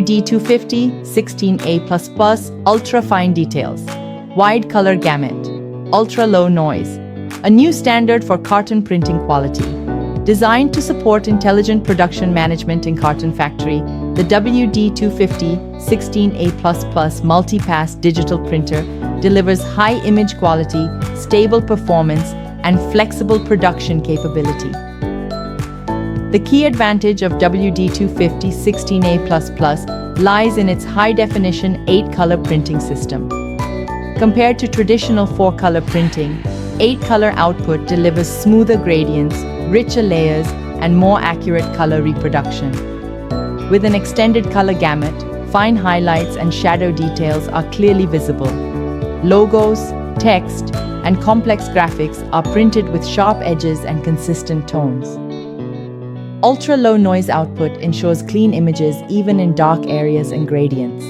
WD250-16A++, ultra-fine details, wide color gamut, ultra-low noise, a new standard for carton printing quality. Designed to support intelligent production management in carton factory, the WD250-16A++ Multi Pass Digital Printer delivers high image quality, stable performance, and flexible production capability. The key advantage of WD250-16A++ lies in its high-definition 8-color printing system. Compared to traditional 4-color printing, 8-color output delivers smoother gradients, richer layers, and more accurate color reproduction. With an extended color gamut, fine highlights and shadow details are clearly visible. Logos, text, and complex graphics are printed with sharp edges and consistent tones. Ultra-low noise output ensures clean images even in dark areas and gradients.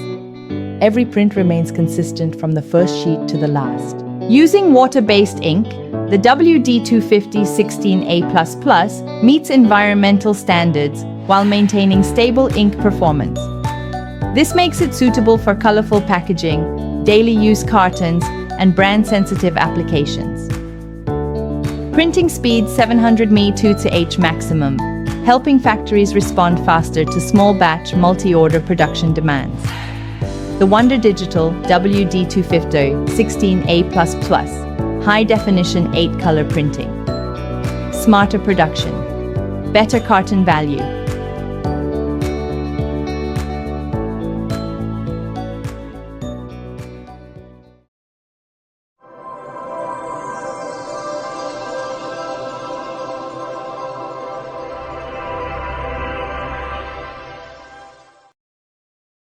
Every print remains consistent from the first sheet to the last. Using water-based ink, the WD250-16A++ meets environmental standards while maintaining stable ink performance. This makes it suitable for colorful packaging, daily use cartons, and brand-sensitive applications. Printing speed 700 ms 2/h maximum, helping factories respond faster to small batch multi-order production demands. The Wonder Digital WD250-16A++, high-definition 8-color printing. Smarter production, better carton value,